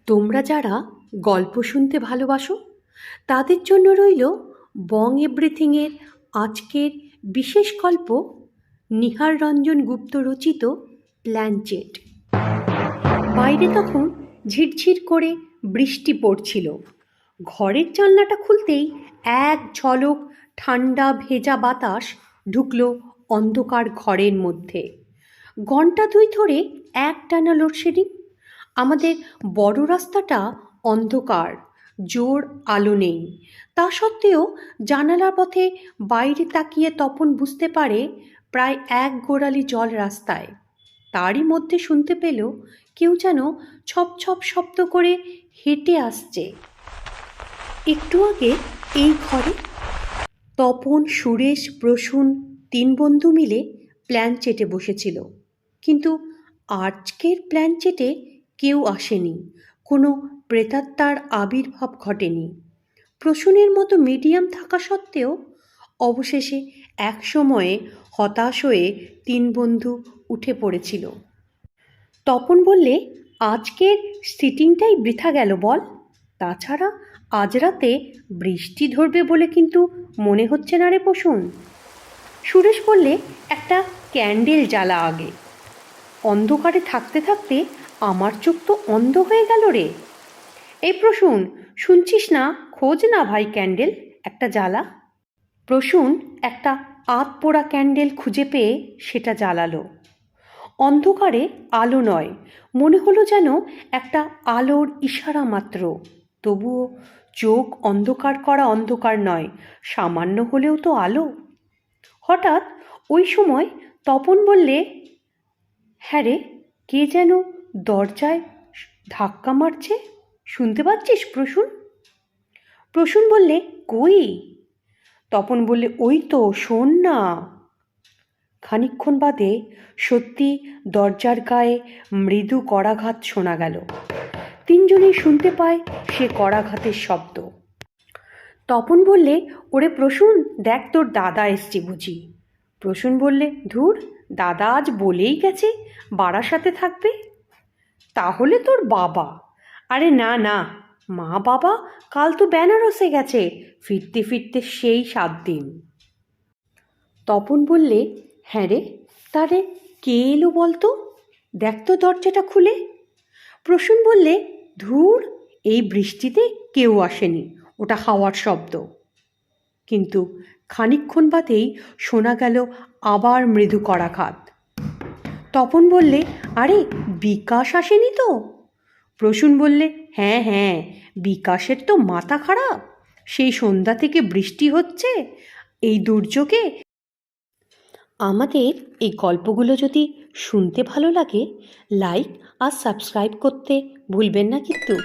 তোমরা যারা গল্প শুনতে ভালোবাসো তাদের জন্য রইল বং এভরিথিংয়ের আজকের বিশেষ গল্প, নিহার রঞ্জন গুপ্ত রচিত প্ল্যানচেট। বাইরে তখন ঝিরঝির করে বৃষ্টি পড়ছিল। ঘরের জানলাটা খুলতেই এক ঝলক ঠান্ডা ভেজা বাতাস ঢুকল অন্ধকার ঘরের মধ্যে। ঘণ্টা দুই ধরে একটানা লোডশেডিং। আমাদের বড় রাস্তাটা অন্ধকার, জোর আলো নেই। তা সত্ত্বেও জানালার পথে বাইরে তাকিয়ে তপন বুঝতে পারে প্রায় এক গোড়ালি জল রাস্তায়। তারই মধ্যে শুনতে পেল কেউ যেন ছপ ছপ শব্দ করে হেঁটে আসছে। একটু আগে এই ঘরে তপন, সুরেশ, প্রসূন তিন বন্ধু মিলে প্ল্যানচেটে বসেছিল। কিন্তু আজকের প্ল্যানচেটে কেউ আসেনি, কোনো প্রেতাত্মার আবির্ভাব ঘটেনি। প্রসূনের মতো মিডিয়াম থাকা সত্ত্বেও অবশেষে এক সময়ে হতাশ হয়ে তিন বন্ধু উঠে পড়েছিল। তপন বললে, আজকের সিটিংটাই বৃথা গেল বল। তাছাড়া আজ রাতে বৃষ্টি ধরবে বলে কিন্তু মনে হচ্ছে না রে প্রসূন। সুরেশ বললে, একটা ক্যান্ডেল জ্বালা আগে। অন্ধকারে থাকতে থাকতে আমার চোখ তো অন্ধ হয়ে গেল রে। এই প্রসূন, শুনছিস না? খোঁজ না ভাই ক্যান্ডেল একটা জ্বালা। প্রসূন একটা আধ পোড়া ক্যান্ডেল খুঁজে পেয়ে সেটা জ্বালালো। অন্ধকারে আলো নয়, মনে হলো যেন একটা আলোর ইশারা মাত্র। তবুও চোখ অন্ধকার করা অন্ধকার নয়, সামান্য হলেও তো আলো। হঠাৎ ওই সময় তপন বললে, হ্যাঁ রে, কে যেন দরজায় ধাক্কা মারছে, শুনতে পাচ্ছিস প্রসূন? প্রসূন বললে, কই? তপন বললে, ওই তো, শোন না। খানিকক্ষণ বাদে সত্যি দরজার গায়ে মৃদু করাঘাত শোনা গেল। তিনজনেই শুনতে পায় সে করাঘাতের শব্দ। তপন বললে, ওরে প্রসূন, দেখ তোর দাদা এসছে বুঝি। প্রসূন বললে, ধুর, দাদা আজ বলেই গেছে বারাসাতে থাকবে। তাহলে তোর বাবা। আরে না না, মা বাবা কাল তো বেনারসে গেছে, ফিরতে ফিরতে সেই 7 দিন। তপন বললে, হ্যাঁ রে, তারে কে এলো বলতো? দেখ তো দরজাটা খুলে। প্রসূন বললে, ধুর, এই বৃষ্টিতে কেউ আসেনি, ওটা হাওয়ার শব্দ। কিন্তু খানিকক্ষণ বাদেই শোনা গেল আবার মৃদু করাঘাত। তপন বললে, আরে বিকাশ আসেনি তো? প্রসূন বললে, হ্যাঁ হ্যাঁ, বিকাশের তো মাথা খারাপ। সেই সন্ধ্যা থেকে বৃষ্টি হচ্ছে এই দুর্যোগে। আমাদের এই গল্পগুলো যদি শুনতে ভালো লাগে, লাইক আর সাবস্ক্রাইব করতে ভুলবেন না কিন্তু।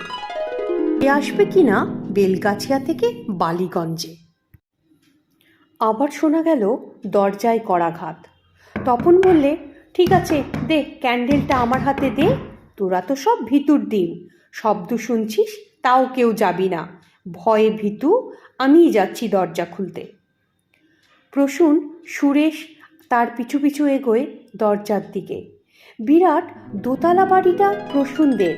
আসবে কি না বেলগাছিয়া থেকে বালিগঞ্জে। আবার শোনা গেল দরজায় করাঘাত। তপন বললে, ঠিক আছে, দে ক্যান্ডেলটা আমার হাতে দে। তোরা তো সব ভিতুর ডিম, শব্দ শুনছিস তাও কেউ যাবি না, ভয়ে ভীতু আমিই যাচ্ছি দরজা খুলতে। প্রসূন, সুরেশ তার পিছু পিছু এগোয় দরজার দিকে। বিরাট দোতলা বাড়িটা প্রসূনদের।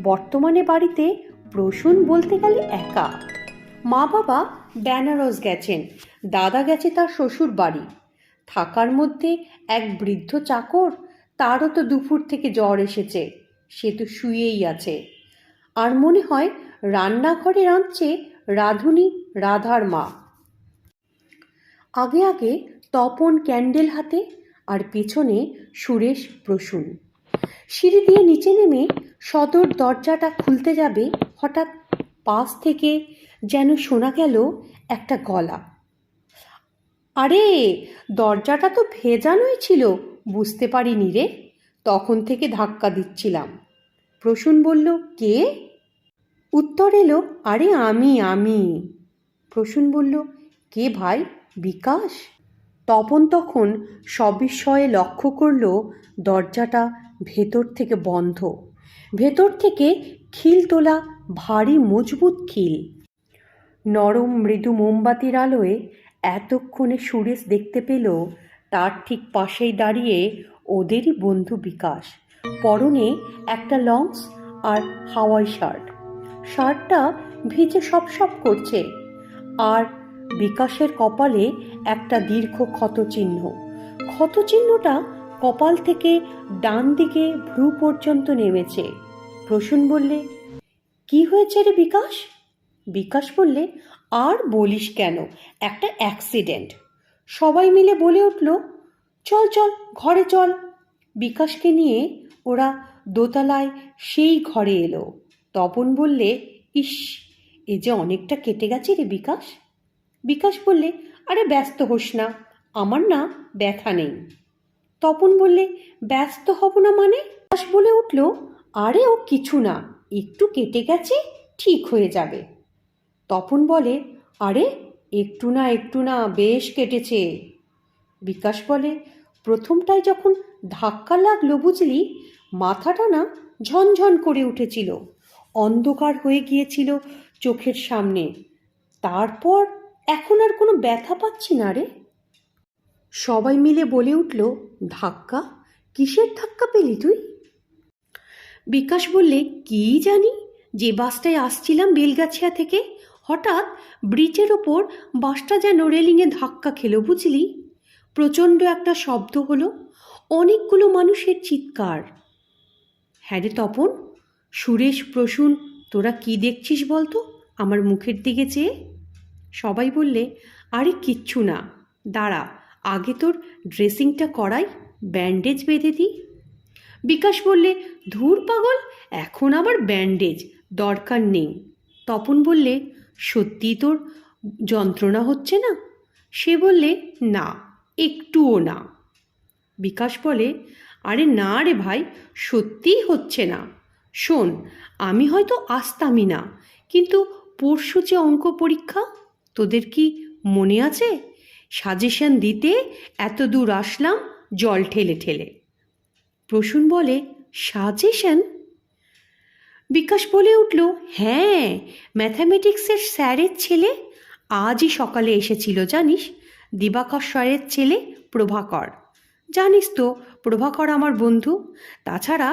বর্তমানে বাড়িতে প্রসূন বলতে গেলে একা। মা বাবা বেনারস গেছেন, দাদা গেছে তার শ্বশুর বাড়ি। থাকার মধ্যে এক বৃদ্ধ চাকর, তারও তো দুপুর থেকে জ্বর এসেছে, সে তো শুয়েই আছে। আর মনে হয় রান্নাঘরে রাঁধছে রাঁধুনি, রাধার মা। আগে আগে তপন ক্যান্ডেল হাতে, আর পেছনে সুরেশ, প্রসূন। সিঁড়ি দিয়ে নিচে নেমে সদর দরজাটা খুলতে যাবে, হঠাৎ পাশ থেকে যেন শোনা গেল একটা গলা। আরে, দরজাটা তো ভেজানোই ছিল, বুঝতে পারিনি রে, তখন থেকে ধাক্কা দিচ্ছিলাম। প্রসূন বলল, কে? উত্তর এলো, আরে আমি। প্রসূন বলল, কে ভাই, বিকাশ? তপন তখন সবিস্ময়ে লক্ষ্য করল দরজাটা ভেতর থেকে বন্ধ। ভেতর থেকে খিল তোলা, ভারী মজবুত খিল। নরম মৃদু মোমবাতির আলোয় এতক্ষণে সুরেশ দেখতে পেল তার ঠিক পাশেই দাঁড়িয়ে ওদেরই বন্ধু বিকাশ। পরনে একটা লংস আর হাওয়াই শার্ট। শার্টটা ভিজে সপ করছে, আর বিকাশের কপালে একটা দীর্ঘ ক্ষতচিহ্ন। ক্ষতচিহ্নটা কপাল থেকে ডান দিকে ভ্রু পর্যন্ত নেমেছে। প্রসূন বললে, কি হয়েছে রে বিকাশ? বিকাশ বললে, আর বলিস কেন, একটা অ্যাক্সিডেন্ট। সবাই মিলে বলে উঠল, চল চল ঘরে চল। বিকাশকে নিয়ে ওরা দোতলায় সেই ঘরে এলো। তপন বললে, ইস, এ যে অনেকটা কেটে গেছে রে বিকাশ। বিকাশ বললে, আরে ব্যস্ত হোস না, আমার না ব্যথা নেই। তপন বললে, ব্যস্ত হব না মানে? বিকাশ বলে উঠল, আরে ও কিছু না, একটু কেটে গেছে, ঠিক হয়ে যাবে। তপন বলে, আরে একটু না বেশ কেটেছে। বিকাশ বলে, প্রথমটায় যখন ধাক্কা লাগলো বুঝলি, মাথাটা না ঝনঝন করে উঠেছিল, অন্ধকার হয়ে গিয়েছিল চোখের সামনে। তারপর এখন আর কোনো ব্যথা পাচ্ছি না রে। সবাই মিলে বলে উঠল, ধাক্কা? কিসের ধাক্কা পেলি তুই? বিকাশ বললে, কি জানি, যে বাসটায় আসছিলাম বেলগাছিয়া থেকে, হঠাৎ ব্রিজের ওপর বাসটা যেন রেলিংয়ে ধাক্কা খেলো বুঝলি। প্রচণ্ড একটা শব্দ হলো, অনেকগুলো মানুষের চিৎকার। হ্যাঁ রে তপন, সুরেশ, প্রসূন, তোরা কি দেখছিস বলতো আমার মুখের দিকে চেয়ে? সবাই বললে, আরে কিচ্ছু না, দাঁড়া, আগে তোর ড্রেসিংটা করাই, ব্যান্ডেজ বেঁধে দিই। বিকাশ বললে, ধুর পাগল, এখন আবার ব্যান্ডেজ দরকার নেই। তপন বললে, সত্যি তোর যন্ত্রণা হচ্ছে না? সে বললে, না, একটুও না। বিকাশ বলে, আরে না রে ভাই, সত্যিই হচ্ছে না। শোন, আমি হয়তো আসতামই না, কিন্তু পরশু যে অঙ্ক পরীক্ষা, তোদের কি মনে আছে? সাজেশন দিতে এত দূর আসলাম জল ঠেলে ঠেলে। প্রসূন বলে, সাজেশন? বিকাশ বলে উঠল, হ্যাঁ, ম্যাথামেটিক্সের স্যারের ছেলে আজই সকালে এসেছিল জানিস, দিবাকর স্যারের ছেলে প্রভাকর। জানিস তো প্রভাকর আমার বন্ধু। তাছাড়া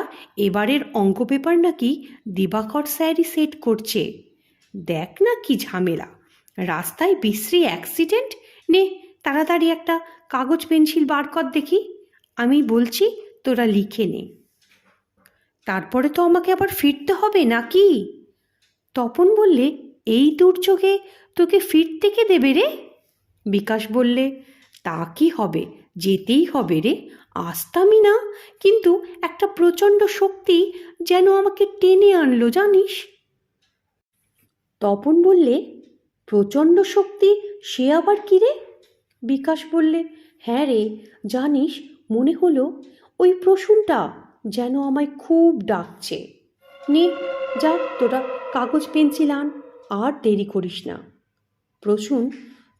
এবারের অঙ্ক পেপার নাকি দিবাকর স্যারই সেট করছে। দেখ না কি ঝামেলা, রাস্তায় বিশ্রী অ্যাক্সিডেন্ট। নে তাড়াতাড়ি একটা কাগজ পেন্সিল বার কর দেখি, আমি বলছি তোরা লিখে নে। তারপরে তো আমাকে আবার ফিরতে হবে নাকি? তপন বললে, এই দুর্যোগে তোকে ফিরতে কে দেবে রে? বিকাশ বললে, তা কি হবে, যেতেই হবে রে, আসতামই না, কিন্তু একটা প্রচণ্ড শক্তি যেন আমাকে টেনে আনলো জানিস। তপন বললে, প্রচণ্ড শক্তি, সে আবার কি রে? বিকাশ বললে, হ্যাঁ রে, জানিস, মনে হলো ওই প্রসূনটা যেন আমায় খুব ডাকছে। নে যা, তোরা কাগজ পেন্সিল আন, আর দেরি করিস না। প্রসূন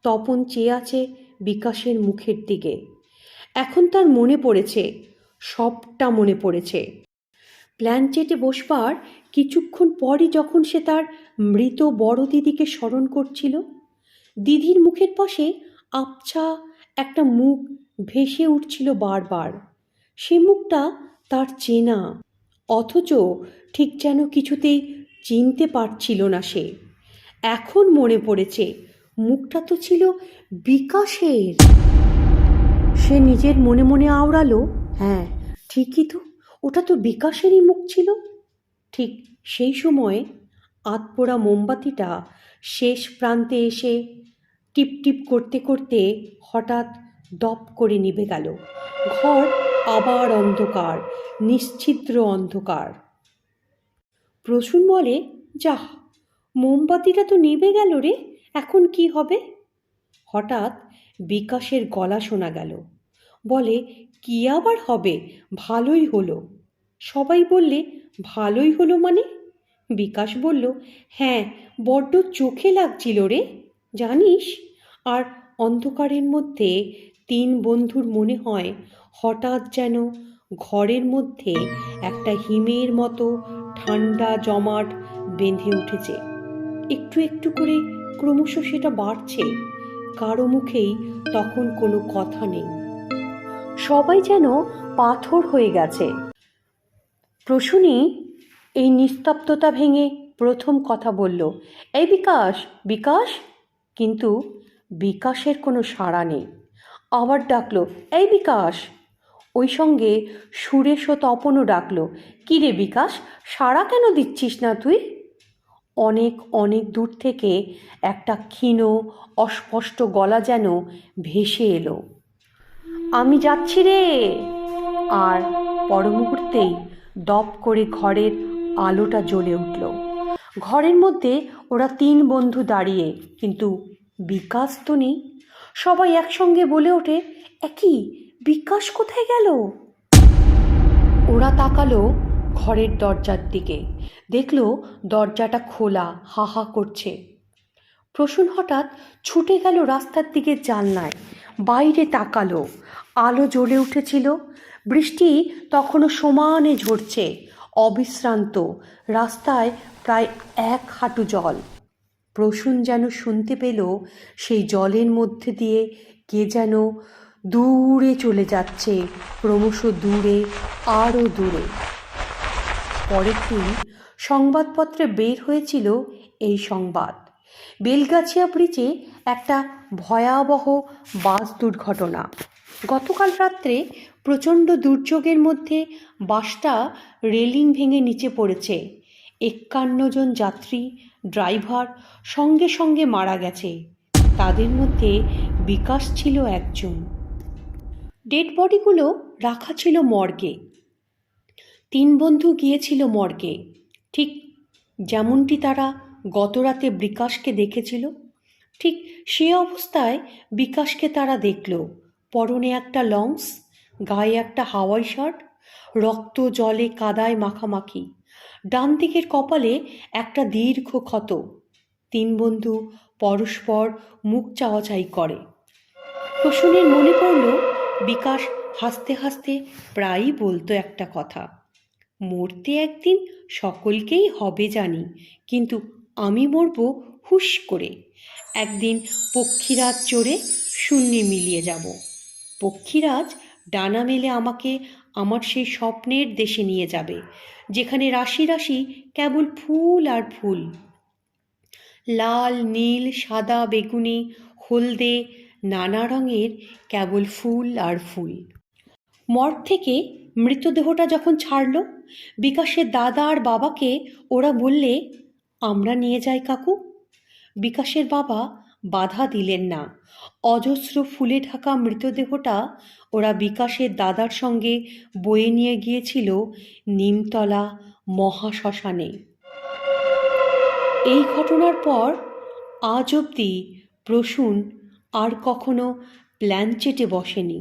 তপন চেয়ে আছে বিকাশের মুখের দিকে। এখন তার মনে পড়েছে, সবটা মনে পড়েছে। প্ল্যানচেটে বসবার কিছুক্ষণ পরই যখন সে তার মৃত বড় দিদিকে স্মরণ করছিল, দিদির মুখের পাশে আবছা একটা মুখ ভেসে উঠছিল বারবার। সে মুখটা তার চেনা, অথচ ঠিক যেন কিছুতেই চিনতে পারছিল না সে। এখন মনে পড়েছে, মুখটা তো ছিল বিকাশের। সে নিজের মনে মনে আওড়ালো, হ্যাঁ ঠিকই তো, ওটা তো বিকাশেরই মুখ ছিল। ঠিক সেই সময়ে আতপোড়া মোমবাতিটা শেষ প্রান্তে এসে টিপ টিপ করতে করতে হঠাৎ দপ করে নিভে গেল। ঘর আবার অন্ধকার, নিশ্ছিদ্র অন্ধকার। প্রসূন বলে, যাহ, মোমবাতিটা তো নিভে গেল রে, এখন কি হবে? হঠাৎ বিকাশের গলা শোনা গেল, বলে, কি আবার হবে, ভালোই হলো। সবাই বললে, ভালোই হলো মানে? বিকাশ বলল, হ্যাঁ, বড্ড চোখে লাগছিল রে জানিস। আর অন্ধকারের মধ্যে তিন বন্ধুর মনে হয় হঠাৎ যেন ঘরের মধ্যে একটা হিমের মতো ঠান্ডা জমাট বেঁধে উঠেছে। একটু একটু করে ক্রমশ সেটা বাড়ছে। কারো মুখেই তখন কোনো কথা নেই, সবাই যেন পাথর হয়ে গেছে। প্রসূনী এই নিস্তব্ধতা ভেঙে প্রথম কথা বলল, এই বিকাশ, বিকাশ। কিন্তু বিকাশের কোনো সাড়া নেই। আবার ডাকলো, এই বিকাশ। ওই সঙ্গে সুরেশ ও তপনও ডাকলো, কী রে বিকাশ, সাড়া কেন দিচ্ছিস না তুই? অনেক অনেক দূর থেকে একটা ক্ষীণ অস্পষ্ট গলা যেন ভেসে এলো, আমি যাচ্ছি রে। আর পর মুহূর্তেই দপ করে ঘরের আলোটা জ্বলে উঠল। ঘরের মধ্যে ওরা তিন বন্ধু দাঁড়িয়ে, কিন্তু বিকাশ তো নেই। সবাই একসঙ্গে বলে ওঠে, একই, বিকাশ কোথায় গেল? ওরা তাকালো ঘরের দরজার দিকে, দেখলো দরজাটা খোলা, হা হা করছে। প্রসূন হঠাৎ ছুটে গেল রাস্তার দিকে জানলায়, বাইরে তাকালো। আলো জ্বলে উঠেছিল, বৃষ্টি তখনও সমানে ঝরছে, অবিশ্রান্ত। রাস্তায় প্রায় 1 হাঁটু জল। প্রসূন যেন শুনতে পেল সেই জলের মধ্যে দিয়ে কে যেন দূরে চলে যাচ্ছে, ক্রমশ দূরে, আরও দূরে। পরের দিন সংবাদপত্রে বের হয়েছিল এই সংবাদ, বেলগাছিয়া ব্রিজে একটা ভয়াবহ বাস দুর্ঘটনা। গতকাল রাত্রে প্রচণ্ড দুর্যোগের মধ্যে বাসটা রেলিং ভেঙে নিচে পড়েছে। 51 জন যাত্রী, ড্রাইভার সঙ্গে সঙ্গে মারা গেছে। তাদের মধ্যে বিকাশ ছিল একজন। ডেড বডিগুলো রাখা ছিল মর্গে। তিন বন্ধু গিয়েছিল মর্গে, ঠিক যেমনটি তারা গতরাতে বিকাশকে দেখেছিল। ঠিক সে অবস্থায় বিকাশকে তারা দেখল। পরনে একটা লংস, গায়ে একটা হাওয়াই শার্ট, রক্ত জলে কাদায় মাখামাখি, ডান দিকের কপালে একটা দীর্ঘ ক্ষত। তিন বন্ধু পরস্পর মুখ চাওয়াচাই করে। প্রসূনের মনে পড়ল বিকাশ হাসতে হাসতে প্রায়ই বলতো একটা কথা, মরতে একদিন সকলকেই হবে জানি, কিন্তু আমি মরব হুশ করে। একদিন পক্ষীরাজ চড়ে শূন্যে মিলিয়ে যাব। পক্ষীরাজ ডানা মেলে আমাকে আমার সেই স্বপ্নের দেশে নিয়ে যাবে, যেখানে রাশি রাশি কেবল ফুল আর ফুল, লাল, নীল, সাদা, বেগুনি, হলদে, নানা রঙের কেবল ফুল আর ফুল। মর্গ থেকে মৃতদেহটা যখন ছাড়ল, বিকাশের দাদা আর বাবাকে ওরা বললে, আমরা নিয়ে যাই কাকু। বিকাশের বাবা বাধা দিলেন না। অজস্র ফুলে ঢাকা মৃতদেহটা ওরা বিকাশের দাদার সঙ্গে বয়ে নিয়ে গিয়েছিল নিমতলা মহাশ্মশানে। এই ঘটনার পর আজ অবধি প্রসূন আর কখনো প্ল্যানচেটে বসেনি।